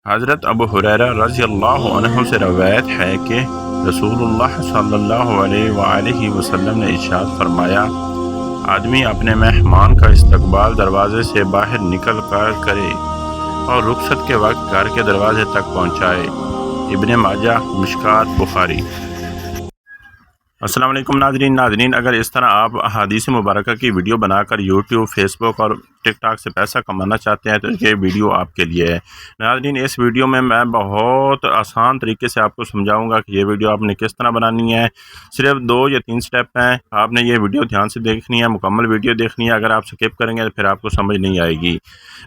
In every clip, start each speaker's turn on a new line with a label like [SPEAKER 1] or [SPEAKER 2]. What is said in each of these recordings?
[SPEAKER 1] हज़रत अबू हुरैरा रज़ियल्लाहु अन्हु से रवायत है कि रसूलुल्लाह सल्लल्लाहु अलैहि वसल्लम ने इरशाद फरमाया, आदमी अपने मेहमान का इस्तकबाल दरवाजे से बाहर निकल कर करे और रुखसत के वक्त घर के दरवाजे तक पहुँचाए। इब्ने माजाह, मिशकात, बुखारी। अस्सलाम वालेकुम नाज़रीन, अगर इस तरह आप अहादीस मुबारक की वीडियो बनाकर यूट्यूब, फेसबुक और टिकटॉक से पैसा कमाना चाहते हैं तो ये वीडियो आपके लिए है। नाज़रीन, इस वीडियो में मैं बहुत आसान तरीके से आपको समझाऊंगा कि ये वीडियो आपने किस तरह बनानी है। सिर्फ 2 या 3 स्टेप हैं, आपने ये वीडियो ध्यान से देखनी है, मुकम्मल वीडियो देखनी है। अगर आप स्किप करेंगे तो फिर आपको समझ नहीं आएगी।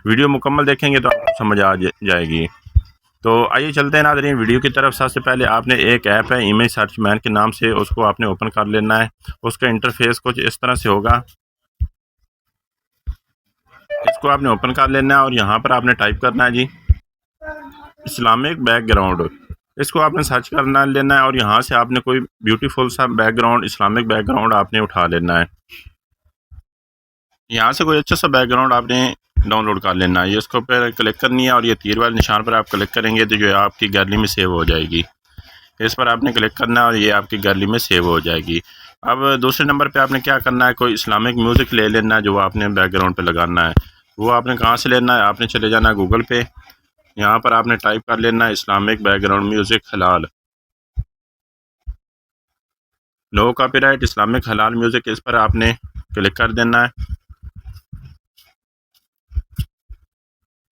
[SPEAKER 1] वीडियो मुकम्मल देखेंगे तो आपको समझ आ जाएगी। तो आइए चलते हैं नाज़रीन वीडियो की तरफ। सबसे पहले आपने एक ऐप है इमेज सर्च मैन के नाम से, उसको आपने ओपन कर लेना है। उसका इंटरफेस कुछ इस तरह से होगा। इसको आपने ओपन कर लेना है और यहाँ पर आपने टाइप करना है जी इस्लामिक बैकग्राउंड। इसको आपने सर्च करना लेना है और यहाँ से आपने कोई ब्यूटीफुल सा बैकग्राउंड, इस्लामिक बैकग्राउंड आपने उठा लेना है। यहाँ से कोई अच्छा सा बैकग्राउंड आपने डाउनलोड कर लेना है। ये इसको पर क्लिक करनी है और ये तीर वाले निशान पर आप क्लिक करेंगे तो जो है आपकी गैलरी में सेव हो जाएगी। इस पर आपने क्लिक करना है और ये आपकी गैलरी में सेव हो जाएगी। अब दूसरे नंबर पे आपने क्या करना है, कोई इस्लामिक म्यूज़िक ले लेना है जो आपने बैकग्राउंड पे लगाना है। वो आपने कहाँ से लेना है, आपने चले जाना है गूगल पे। यहाँ पर आपने टाइप कर लेना है इस्लामिक बैकग्राउंड म्यूज़िक हलाल, नो कॉपीराइट इस्लामिक हलाल म्यूज़िक। इस पर आपने क्लिक कर देना है।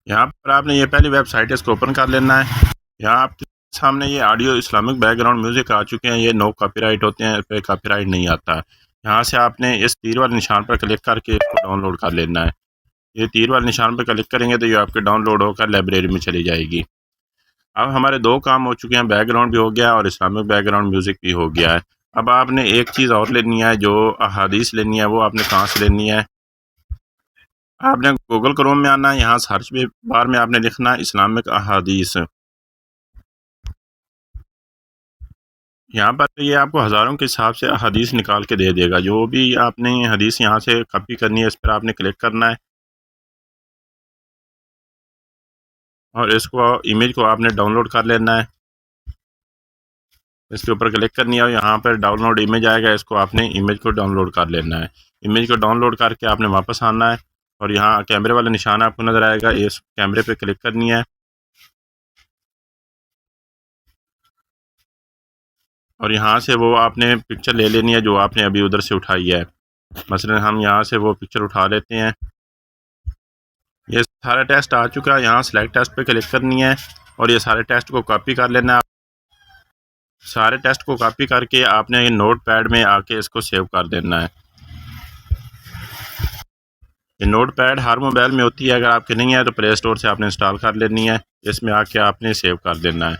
[SPEAKER 1] यहाँ पर आपने ये पहली वेबसाइट है, इसको ओपन कर लेना है। यहाँ आपके सामने ये ऑडियो इस्लामिक बैकग्राउंड म्यूज़िक आ चुके हैं। ये नो कॉपीराइट होते हैं, इस पर कॉपीराइट नहीं आता। यहाँ से आपने इस तीर वाले निशान पर क्लिक करके इसको डाउनलोड कर लेना है। ये तीर वाले निशान पर क्लिक करेंगे तो ये आपके डाउनलोड होकर लाइब्रेरी में चली जाएगी। अब हमारे 2 काम हो चुके हैं, बैकग्राउंड भी हो गया और इस्लामिक बैकग्राउंड म्यूज़िक भी हो गया है। अब आपने एक चीज़ और लेनी है, जो अहादीस लेनी है। वो आपने कहाँ से लेनी है, आपने गूगल क्रोम में आना है। यहाँ सर्च बार में आपने लिखना है इस्लामिक अहादीस। यहाँ पर ये आपको हज़ारों के हिसाब से हदीस निकाल के दे देगा। जो भी आपने हदीस यहाँ से कॉपी करनी है, इस पर आपने क्लिक करना है और इसको इमेज को आपने डाउनलोड कर लेना है। इसके ऊपर क्लिक करनी है और यहाँ पर डाउनलोड इमेज आएगा, इसको आपने इमेज को डाउनलोड कर लेना है। इमेज को डाउनलोड करके आपने वापस आना है और यहाँ कैमरे वाला निशान आपको नज़र आएगा, इस कैमरे पर क्लिक करनी है और यहाँ से वो आपने पिक्चर ले लेनी है जो आपने अभी उधर से उठाई है। मसलन हम यहाँ से वो पिक्चर उठा लेते हैं। ये सारा टेस्ट आ चुका है, यहाँ सेलेक्ट टेस्ट पे क्लिक करनी है और ये सारे टेस्ट को कॉपी कर लेना है। सारे टेस्ट को कॉपी करके आपने नोट पैड में आके इसको सेव कर देना है। ये नोट पैड हर मोबाइल में होती है, अगर आपके नहीं है तो प्ले स्टोर से आपने इंस्टॉल कर लेनी है। इसमें आके आपने सेव कर देना है।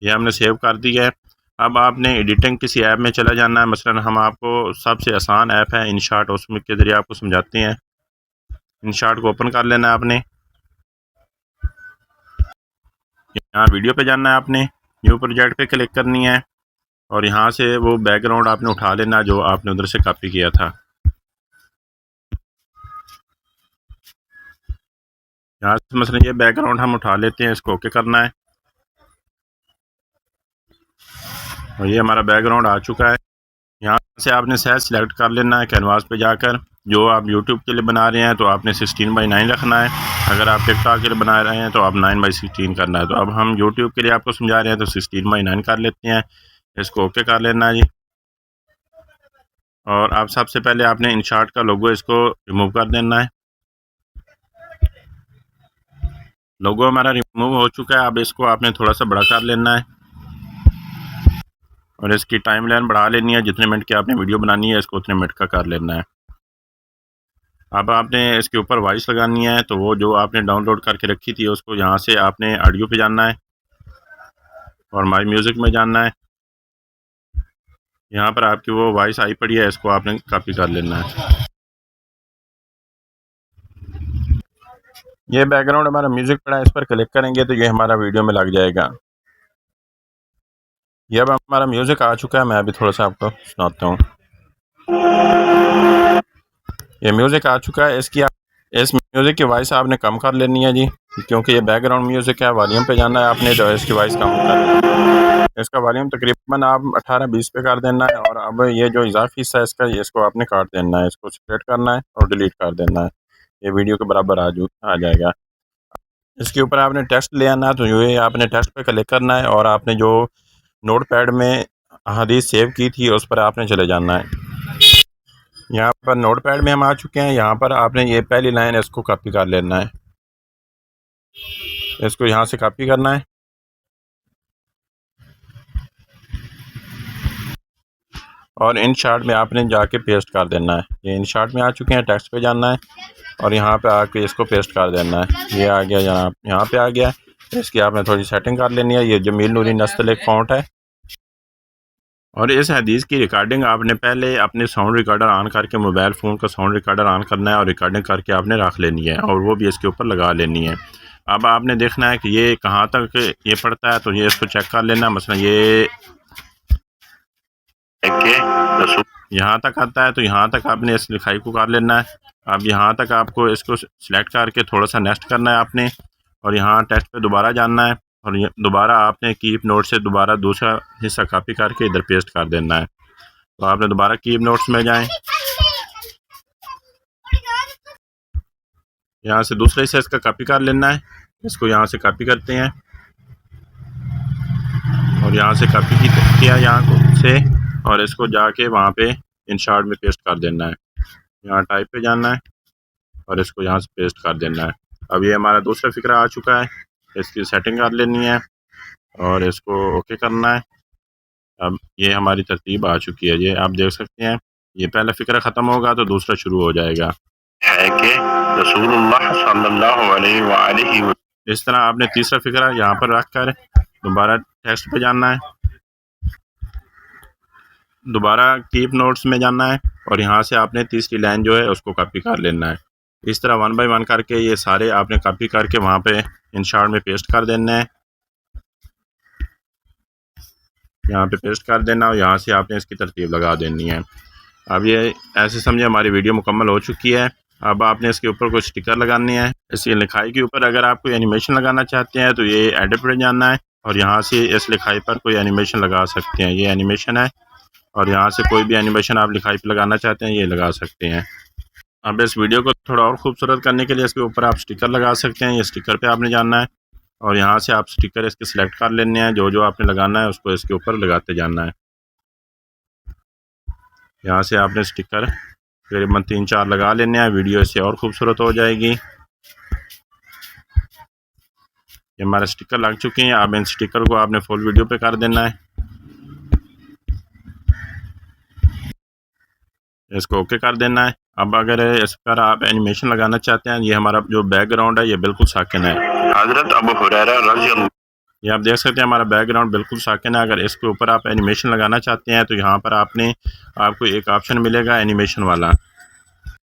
[SPEAKER 1] ये हमने सेव कर दिया है। अब आपने एडिटिंग किसी ऐप में चला जाना है। मसलन हम आपको सबसे आसान ऐप है इनशॉट, उसमें के ज़रिए आपको समझाते हैं। इनशॉट को ओपन कर लेना है आपने। यहाँ वीडियो पे जाना है, आपने न्यू प्रोजेक्ट पे क्लिक करनी है और यहाँ से वो बैकग्राउंड आपने उठा लेना जो आपने उधर से कॉपी किया था। यहाँ से मसलन ये बैकग्राउंड हम उठा लेते हैं, इसको ओके करना है और ये हमारा बैकग्राउंड आ चुका है। यहाँ से आपने साइज सिलेक्ट कर लेना है कैनवास पे जाकर। जो आप यूट्यूब के लिए बना रहे हैं तो आपने 16:9 रखना है। अगर आप टिकटॉक के लिए बना रहे हैं तो आप 9:16 करना है। तो अब हम यूट्यूब के लिए आपको समझा रहे हैं तो 16:9 कर लेते हैं। इसको ओके कर लेना है जी। और अब सबसे पहले आपने इनशॉट का लोगो इसको रिमूव कर देना है। लोगो हमारा रिमूव हो चुका है। अब इसको आपने थोड़ा सा बड़ा कर लेना है और इसकी टाइम लाइन बढ़ा लेनी है। जितने मिनट की आपने वीडियो बनानी है इसको उतने मिनट का कर लेना है। अब आपने इसके ऊपर वॉइस लगानी है, तो वो जो आपने डाउनलोड करके रखी थी उसको यहाँ से आपने ऑडियो पे जाना है और माई म्यूज़िक में जाना है। यहाँ पर आपकी वो वॉइस आई पड़ी है, इसको आपने कॉपी कर लेना है। ये बैकग्राउंड हमारा म्यूज़िक पड़ा है, इस पर क्लिक करेंगे तो ये हमारा वीडियो में लग जाएगा। ये अब हमारा म्यूज़िक आ चुका है, मैं अभी थोड़ा सा आपको सुनाता हूँ। ये म्यूज़िक आ चुका है, इसकी इस म्यूज़िक की वॉइस आपने कम कर लेनी है जी, क्योंकि ये बैकग्राउंड म्यूज़िक है। वॉल्यूम पे जाना है आपने, जो है इसकी वॉइस कम कर, इसका वॉल्यूम तकरीबन आप 18-20 पे कर देना है। और अब ये जो इजाफी हिस्सा है इसका, इसको आपने काट देना है, इसको सेलेक्ट करना है और डिलीट कर देना है। ये वीडियो के बराबर आ जाएगा। इसके ऊपर आपने टेक्स्ट ले आना है, तो ये आपने टेक्स्ट पे क्लिक करना है और आपने जो नोट पैड में हदीस सेव की थी उस पर आपने चले जाना है। यहाँ पर नोट पैड में हम आ चुके हैं। यहाँ पर आपने ये पहली लाइन इसको कॉपी कर लेना है, इसको यहाँ से कॉपी करना है और इन शार्ट में आपने जाके पेस्ट कर देना है। ये इन शार्ट में आ चुके हैं, टेक्स्ट पे जाना है और यहाँ पे आके इसको पेस्ट कर देना है। ये आ गया जनाब, यहाँ पे आ गया। इसकी आपने थोड़ी सेटिंग कर लेनी है। ये जमील नूरी नस्तल एक फ़ॉन्ट है। और इस हदीस की रिकॉर्डिंग आपने पहले अपने साउंड रिकॉर्डर ऑन करके, मोबाइल फ़ोन का साउंड रिकॉर्डर ऑन करना है और रिकॉर्डिंग करके आपने रख लेनी है और वो भी इसके ऊपर लगा लेनी है। अब आपने देखना है कि ये कहाँ तक ये पड़ता है, तो ये इसको चेक कर लेना। मसलन ये यहाँ तक आता है, तो यहाँ तक आपने इस लिखाई को कर लेना है। अब यहाँ तक आपको इसको सिलेक्ट करके थोड़ा सा नेक्स्ट करना है आपने, और यहाँ टेक्स्ट पे दोबारा जाना है और दोबारा आपने कीप नोट से दोबारा दूसरा हिस्सा कॉपी करके इधर पेस्ट कर देना है। तो आपने दोबारा कीप नोट्स में जाएं, यहाँ से दूसरे हिस्से इसका कॉपी कर लेना है। इसको यहाँ से कॉपी करते हैं और यहाँ से कॉपी किया यहाँ से, और इसको जाके वहाँ पे इन शार्ट में पेस्ट कर देना है। यहाँ टाइप पे जाना है और इसको यहाँ से पेस्ट कर देना है। अब ये हमारा दूसरा फिक्रा आ चुका है, इसकी सेटिंग कर लेनी है और इसको ओके करना है। अब ये हमारी तरतीब आ चुकी है, ये आप देख सकते हैं। ये पहला फिक्रा ख़त्म होगा तो दूसरा शुरू हो जाएगा। है कि रसूलुल्लाह सल्लल्लाहु अलैहि व इस तरह आपने तीसरा फिक्रा यहाँ पर रख कर दोबारा टेक्स्ट पे जाना है, दोबारा कीप नोट्स में जाना है और यहाँ से आपने तीसरी लाइन जो है उसको कॉपी कर लेना है। इस तरह 1 बाय 1 करके ये सारे आपने कॉपी करके वहाँ पे इन शार्ट में पेस्ट कर देना है। यहाँ पे पेस्ट कर देना और यहाँ से आपने इसकी तरतीब लगा देनी है। अब ये ऐसे समझे हमारी वीडियो मुकम्मल हो चुकी है। अब आपने इसके ऊपर कुछ स्टिकर लगाने हैं। इस लिखाई के ऊपर अगर आप कोई एनिमेशन लगाना चाहते हैं तो ये एडिट पर जाना है और यहाँ से इस लिखाई पर कोई एनिमेशन लगा सकते हैं। ये एनिमेशन है और यहाँ से कोई भी एनिमेशन आप लिखाई पर लगाना चाहते हैं ये लगा सकते हैं। अब इस वीडियो को थोड़ा और खूबसूरत करने के लिए इसके ऊपर आप स्टिकर लगा सकते हैं। ये स्टिकर पे आपने जाना है और यहाँ से आप स्टिकर इसके सिलेक्ट कर लेने हैं। जो जो आपने लगाना है उसको इसके ऊपर लगाते जाना है। यहाँ से आपने स्टिकर तकरीबन 3-4 लगा लेने हैं। वीडियो इससे और खूबसूरत हो जाएगी। ये हमारे स्टिकर लग चुके हैं। अब इन स्टिकर को आपने फुल वीडियो पे कर देना है। इसको ओके कर देना है। अब अगर इस पर आप एनिमेशन लगाना चाहते हैं, ये हमारा जो बैकग्राउंड है ये बिल्कुल साकिन है। हज़रत अबू हुरैरा रज़ी अल्लाह, ये आप देख सकते हैं हमारा बैकग्राउंड बिल्कुल साकिन है। अगर इसके ऊपर आप एनिमेशन लगाना चाहते हैं तो यहाँ पर आपको एक ऑप्शन मिलेगा एनिमेशन वाला।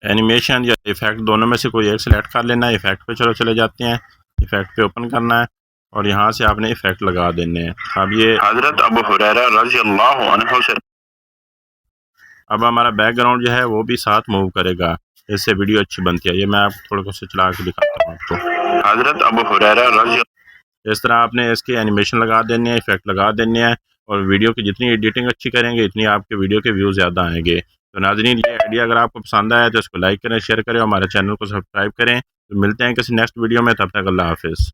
[SPEAKER 1] एनिमेशन या इफ़ेक्ट दोनों में से कोई एक सिलेक्ट कर लेना है। इफ़ेक्ट पे चले जाते हैं, इफ़ेक्ट पे ओपन करना है और यहाँ से आपने इफ़ेक्ट लगा देने हैं। अब ये हज़रत अबू हुरैरा रज़ी अल्लाह अन्हु से अब हमारा बैकग्राउंड जो है वो भी साथ मूव करेगा। इससे वीडियो अच्छी बनती है। ये मैं आपको थोड़ा सा चला के दिखाता हूँ आपको। हज़रत अबू हुरैरा रज़ी, इस तरह आपने इसके एनिमेशन लगा देने हैं, इफ़ेक्ट लगा देने हैं और वीडियो की जितनी एडिटिंग अच्छी करेंगे इतनी आपके वीडियो के व्यूज़ ज़्यादा आएंगे। तो नाज़रीन, ये आइडिया अगर आपको पसंद आया तो इसको लाइक करें, शेयर करें और हमारे चैनल को सब्सक्राइब करें। तो मिलते हैं किसी नेक्स्ट वीडियो में, तब तक अल्लाह हाफ़िज़।